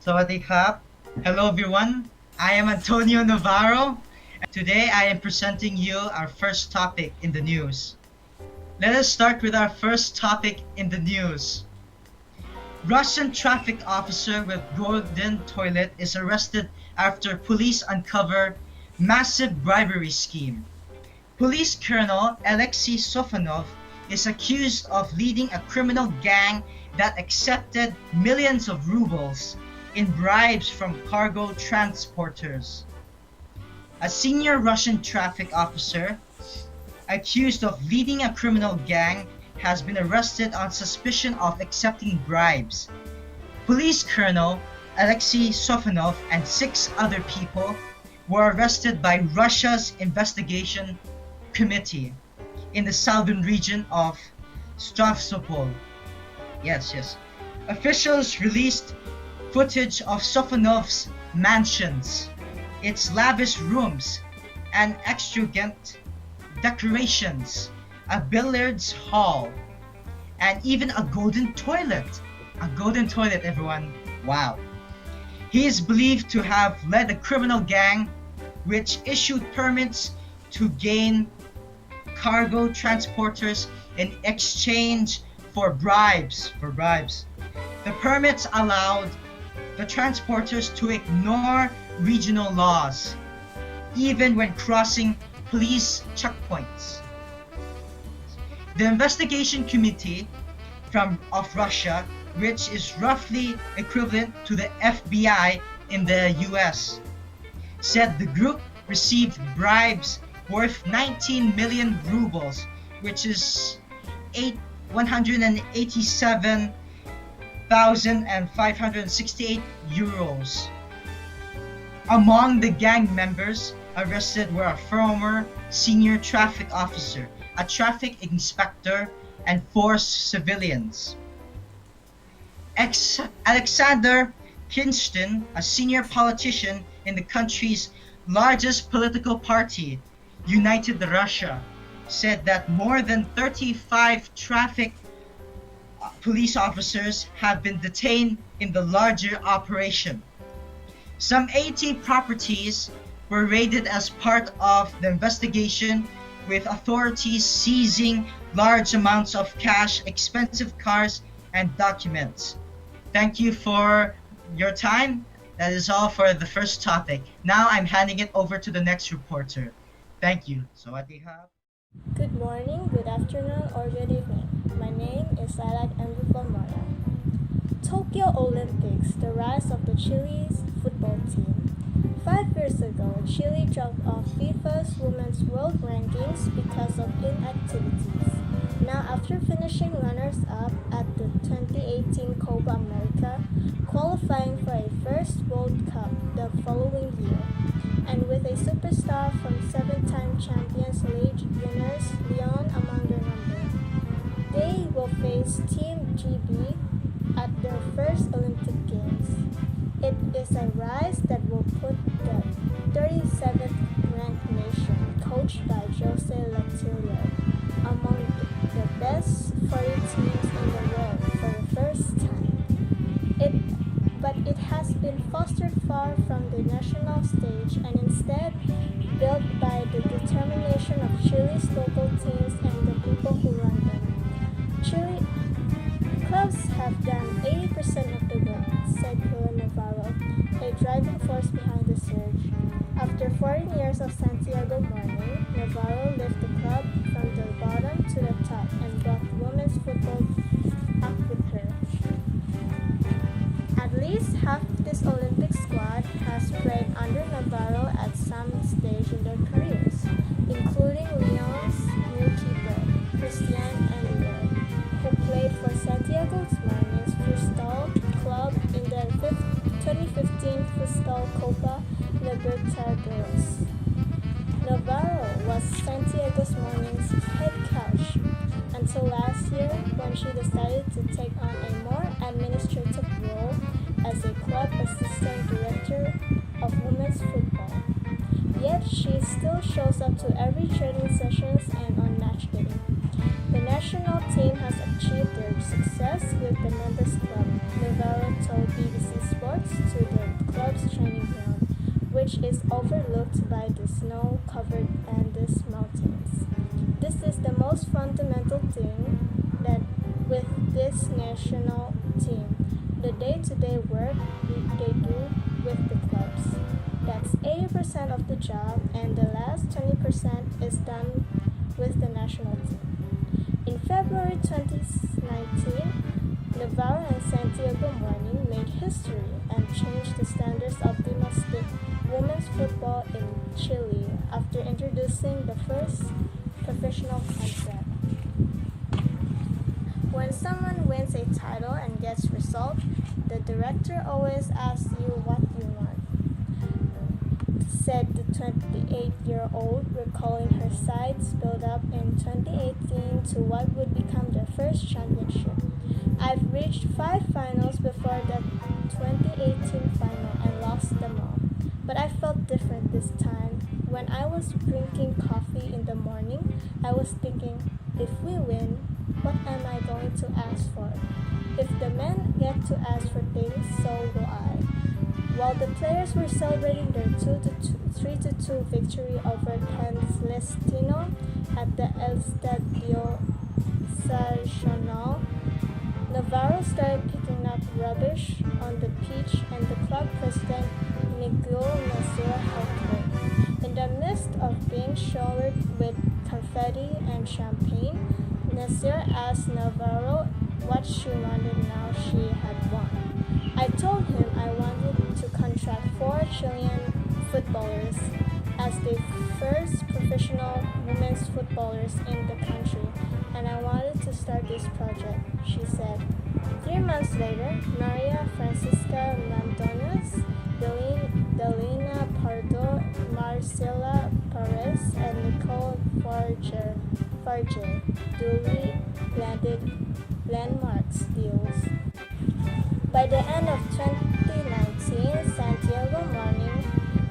Sawadee Krap. Hello everyone. I am Antonio Navarro. Today I am presenting you our first topic in the news. Let us start with our first topic in the news. Russian traffic officer with golden toilet is arrested after police uncover massive bribery scheme. Police Colonel Alexei Sofanov is accused of leading a criminal gang that accepted millions of rubles in bribes from cargo transporters. A senior Russian traffic officer accused of leading a criminal gang has been arrested on suspicion of accepting bribes. Police Colonel Alexei Sofanov and 6 other people were arrested by Russia's investigation committee in the southern region of Stavropol. Yes. Officials released footage of Sofanov's mansions, its lavish rooms and extravagant decorations, a billiards hall, and even a golden toilet. A golden toilet, everyone. Wow. He is believed to have led a criminal gang which issued permits to gain cargo transporters in exchange for bribes. The permits allowed the transporters to ignore regional laws, even when crossing police checkpoints. The investigation committee of Russia, which is roughly equivalent to the FBI in the US, said the group received bribes worth 19 million rubles, which is 187,568 euros. Among the gang members arrested were a former senior traffic officer, a traffic inspector, and 4 civilians. Alexander Kinston, a senior politician in the country's largest political party, United Russia, said that more than 35 traffic police officers have been detained in the larger operation. Some 80 properties were raided as part of the investigation, with authorities seizing large amounts of cash, expensive cars, and documents. Thank you for your time. That is all for the first topic. Now I'm handing it over to the next reporter. Thank you. Sawadee Krap. Good morning, good afternoon, or good evening. My name is Sadak Mvumara. Tokyo Olympics, the rise of the Chile's football team. 5 years ago, Chile dropped off FIFA's Women's World Rankings because of inactivities. Now, after finishing runners-up at the 2018 Copa America, qualifying for a first World Cup the following year, and with a superstar from 7-time Champions League winners Lyon among their number, they will face Team GB at their first Olympic Games. It is a rise that will put the 37th ranked nation, coached by Jose Latillo, among the best 40 teams in the world for the first time. But it has been fostered far from the national stage and instead built by the determination of Chile's local teams and the people who run them. Chile clubs have done 80% of the work, said Juan Navarro, a driving force behind the surge. After 14 years of Santiago Morning, Navarro lifted the club from the bottom to the top and brought women's football up with her. At least half this Olympic squad has played under Navarro at some stage in their careers, including Lyon's new keeper, Christian Enrique, who played for Santiago Morning's Futsal club in the 2015 Futsal Copa Libertadores. Navarro was Santiago Morning's head coach until last year, when she decided to take on a more administrative role as a club assistant director of women's football. Yet she still shows up to every training sessions and on match day. The national team has achieved their success with the members club, Navarro told BBC Sports, to the club's training ground, which is overlooked by the snow-covered Andes Mountains. This is the most fundamental thing that with this national team, the day-to-day work they do with the clubs. That's 80% of the job, and the last 20% is done with the national team. In February 2019, Navarro and Santiago Morning made history and changed the standards of domestic women's football in Chile after introducing the first professional contract. When someone wins a title and gets results, the director always asks you what you want, said the 28-year-old, recalling her side's build-up in 2018 to what would become their first championship. I've reached 5 finals before the 2018 final and lost them all. But I felt different this time. When I was drinking coffee in the morning, I was thinking, if we win, what am I going to ask for? If the men get to ask for things, so will I. While the players were celebrating their 3-2 victory over Palestino at the Estadio Nacional, Navarro started picking up rubbish on the pitch, and the club president Miguel Nasir helped her. In the midst of being showered with confetti and champagne, Nasir asked Navarro what she wanted now she had won. I told him I wanted to contract 4 Chilean footballers as the first professional women's footballers in the country, and I wanted to start this project, she said. 3 months later, Maria Francisca Landones, Delina Pardo, Marcela Perez, and Nicole Farge duly landed landmarks deals. By the end of 2019, Santiago Morning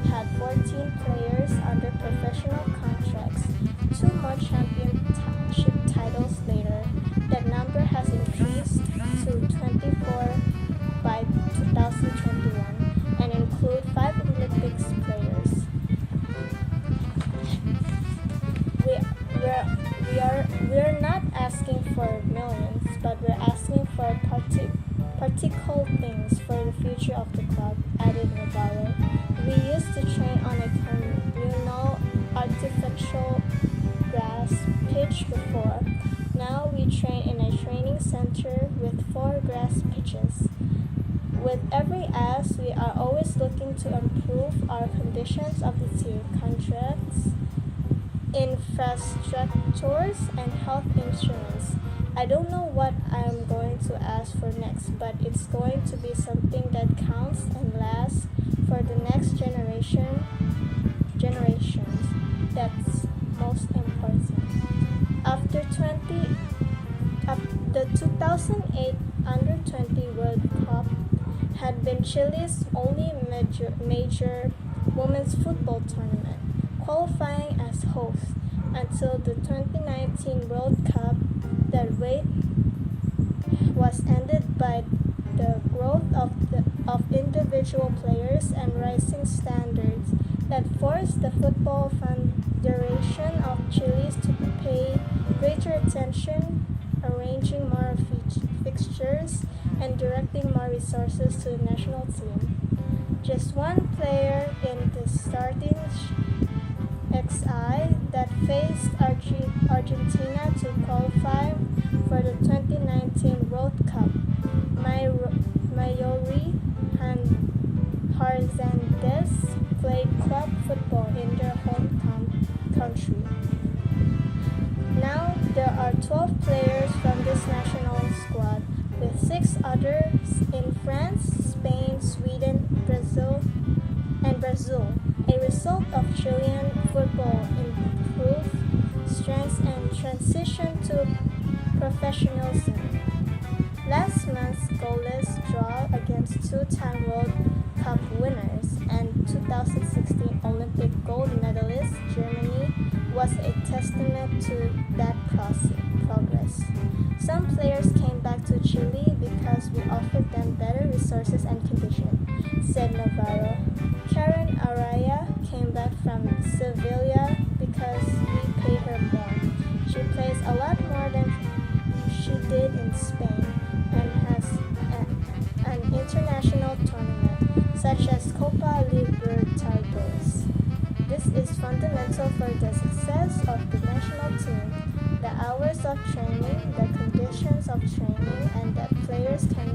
had 14 players under professional contracts. 2 more championship titles later, that number has increased to 24 by 2021 and include 5 Olympics players. We're not asking for millions, but we're asking for practical things for the future of the club, added Navarro. We used to train on a communal artificial grass pitch before. Now we train in a training center with 4 grass pitches. With every ask, we are always looking to improve our conditions of the team, contracts, infrastructures, and health insurance. I don't know what I'm going to ask for next, but it's going to be something that counts and lasts for the next generations. That's most important. After the 2008 Under-20 World Cup had been Chile's only major women's football tournament, qualifying as hosts until the 2019 World Cup. That wait was ended by the growth of individual players and rising standards that forced the Football Federation of Chile to pay greater attention, arranging more fixtures and directing more resources to the national team. Just one player in the starting XI that faced Argentina to qualify for the 2019 World Cup. Mayori Harzandes played club football in their home country. Now there are 12 players from this national squad, with 6 others in France, Spain, Sweden, Brazil, a result of Chilean football improved strengths and transition to professionalism. Last month's goalless draw against 2-time World Cup winners and 2016 Olympic gold medalist Germany was a testament to that progress. Some players came back to Chile because we offered them better resources and conditions, said Navarro. Karen Araya came back from Sevilla because we paid her more. She plays a lot more than she did in Spain and has an international tournament such as Copa Libertadores. This is fundamental for the success of the national team. The hours of training, the conditions of training, and that players can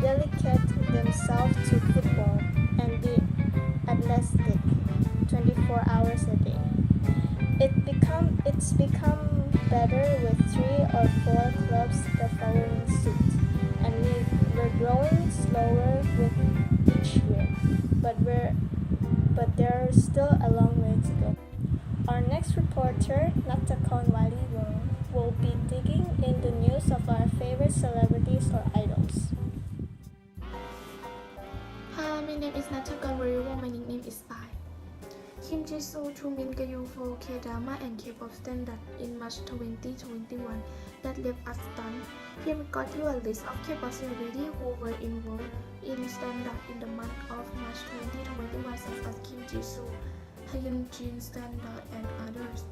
dedicate themselves to football and be athletic 24 hours a day. It's become better with 3 or 4 clubs the following suit, and we're growing slower with each year, but there's still a long way to go. Our next reporter, Natakon Wali, will be digging in the news of our favorite celebrities or idols. Hi, my name is Natakan Wariwo. My nickname is Pai. Kim Jisoo to Min Gayu for K-drama and K-pop standard in March 2021 that left us stunned. Here we got you a list of K-pop celebrities who were involved in standard in the month of March 2021 such as Kim Jisoo, Hyun Jin, Standard, and others.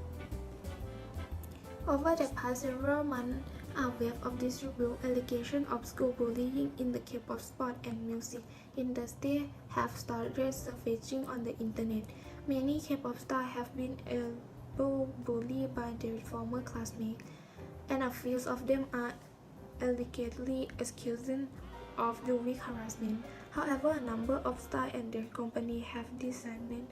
Over the past several months, a wave of dispute allegations of school bullying in the K-pop sport and music industry have started surfacing on the internet. Many K-pop stars have been bullied by their former classmates, and a few of them are allegedly accused of doing harassment. However, a number of stars and their company have dismissed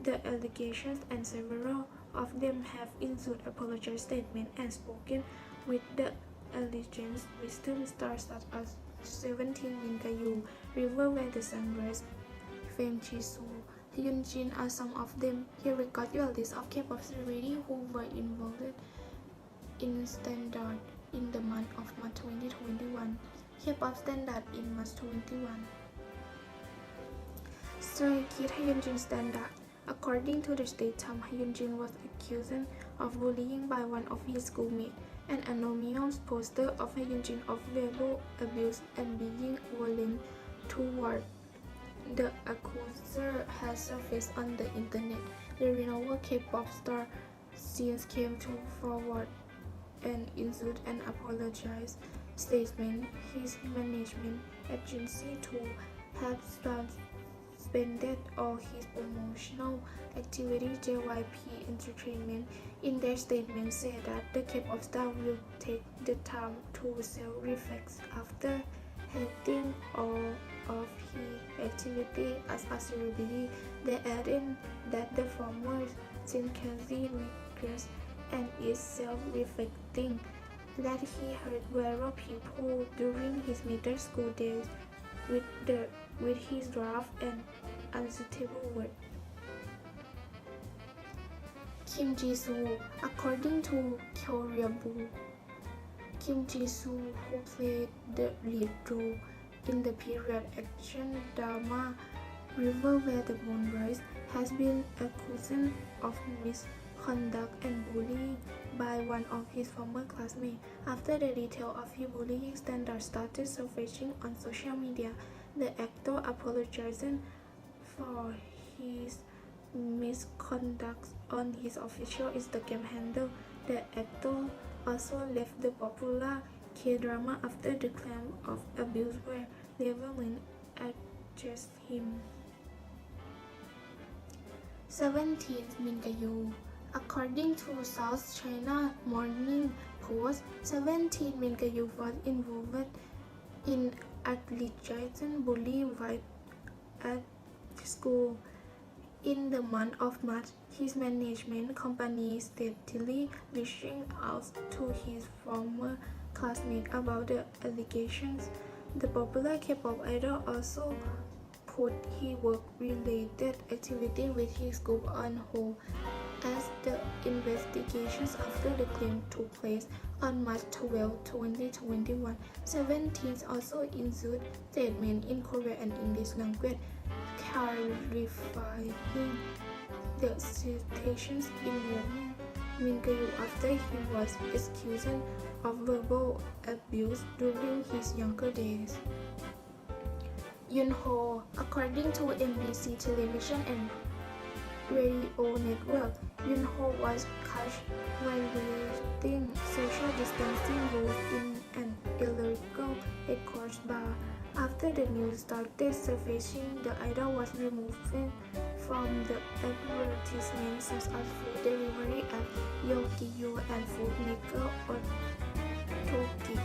the allegations, and several of them have issued apology statements and spoken with the allegations. Western stars such as Seventeen, Min Gayu, River Where the Sun Rises, Fame Jisoo, Hyun Jin are some of them. Here we got you a list of K-pop celebrities who were involved in standard in the month of March 2021. K-pop standard in March 2021. Stray Kids Hyun Jin standard. According to the State Times, Hyun Jin was accused of bullying by one of his schoolmates. An anonymous poster of Hyun Jin of verbal abuse and being violent toward the accuser has surfaced on the internet. The renowned K-pop star since came to forward and issued an apology statement. His management agency too has suspended all his promotional activities. JYP Entertainment in their statement said that the K-pop star will take the time to self-reflect after hating all of his activity as a celebrity. They added that the former sincerely regrets and is self-reflecting that he hurt several people during his middle school days with his rough and unsuitable words. Kim Jisoo. According to Koreaboo, Kim Jisoo, who played the lead role in the period action drama River Where the Moon Rises, has been accused of misconduct and bullying by one of his former classmates. After the detail of his bullying standard started surfacing on social media, the actor apologized for his misconduct on his official Instagram handle. The actor also left the popular K-drama after the claim of abuse were leveled against him. 17. Min Gayu. According to South China Morning Post, 17 Min Gayu was involved in alleged bullying while at school. In the month of March, his management company steadily reaching out to his former classmates about the allegations. The popular K-pop idol also put his work-related activity with his group on hold as the investigations after the claim took place on March 12, 2021. 17 also issued statements in Korean and English language clarifying the citations involving Mingayu after he was accused of verbal abuse during his younger days. Yunho, according to MBC Television and Radio Network, Yunho was caught violating social distancing rules in an illegal escort bar. After the news started surfacing, the idol was removed from the advertisement such as food delivery app Yokiyo and food maker Otoki.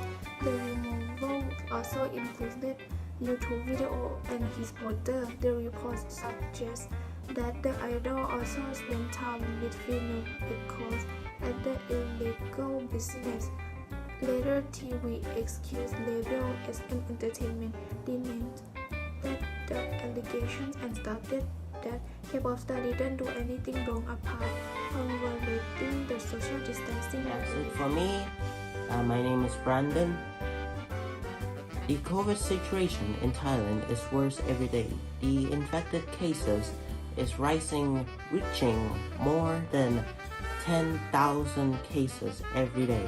The removal also included YouTube video and his poster. The report suggests that the idol also spent time with female escorts at the illegal business. Later, TV excuse label SM Entertainment denied that the allegations and stated that K-pop star didn't do anything wrong apart from violating the social distancing That's rules. it for me. My name is Brandon. The COVID situation in Thailand is worse every day. The infected cases is rising, reaching more than 10,000 cases every day.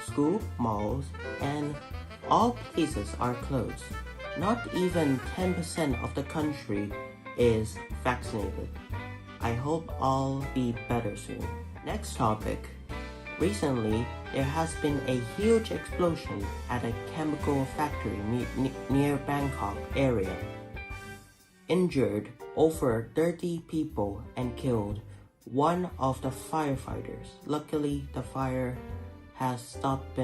School, malls, and all places are closed. Not even 10% of the country is vaccinated. I hope all be better soon. Next topic. Recently, there has been a huge explosion at a chemical factory near Bangkok area. Injured over 30 people and killed one of the firefighters. Luckily, the fire has stopped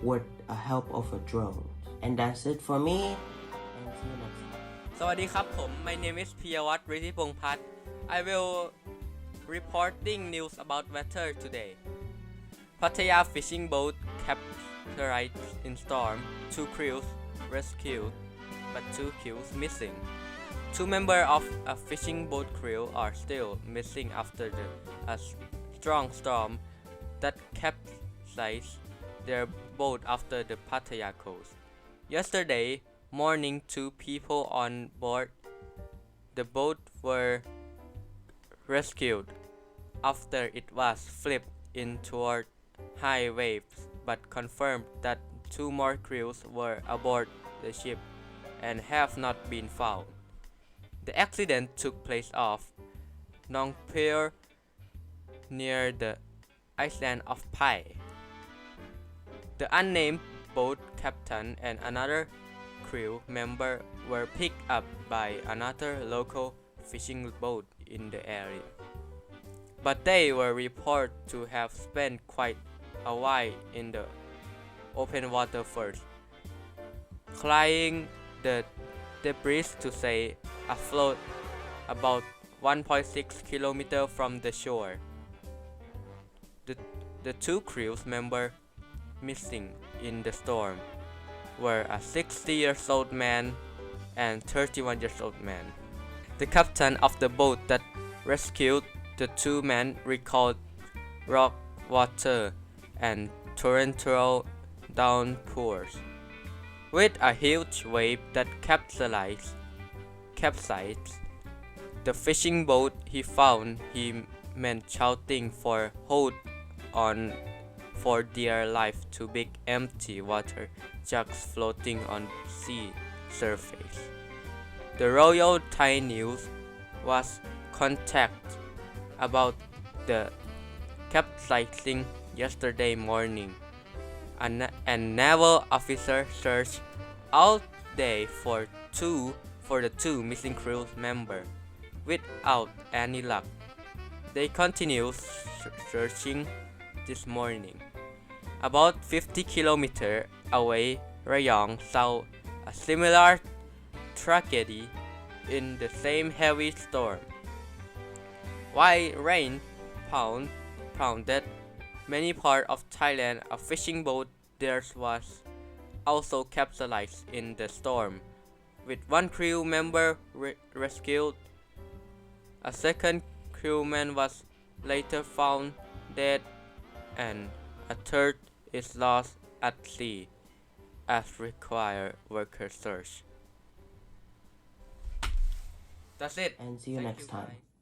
with the help of a drone. And that's it for me. And see you next time. สวัสดีครับผม My name is พิยวัฒน์ ฤทธิพงษ์พัฒน์ I will reporting news about weather today. Pattaya fishing boat capsized in storm. 2 crews rescued, but 2 crews missing. 2 members of a fishing boat crew are still missing after a strong storm that capsized their boat after the Pattaya coast. Yesterday morning, 2 people on board the boat were rescued after it was flipped in toward high waves, but confirmed that 2 more crews were aboard the ship and have not been found. The accident took place off Nong Pier near the island of Pai. The unnamed boat captain and another crew member were picked up by another local fishing boat in the area, but they were reported to have spent quite a while in the open water first, clearing the debris to stay afloat about 1.6 kilometers from the shore. The 2 crew members missing in the storm were a 60-year-old man and 31-year-old man. The captain of the boat that rescued the 2 men recalled rock water and torrential downpours. With a huge wave that capsized the fishing boat, he found him men shouting for hold on for dear life to big empty water jugs floating on sea surface. The Royal Thai News was contacted about the capsizing yesterday morning. A naval officer searched all day for the 2 missing crew members without any luck. They continue searching this morning. About 50 kilometers away, Rayong saw a similar tragedy in the same heavy storm. While rain pounded many parts of Thailand, a fishing boat there was also capsized in the storm, with 1 crew member rescued. A second crewman was later found dead, and a third is lost at sea, as require worker search. That's it. And see you Thank next you, time. guys.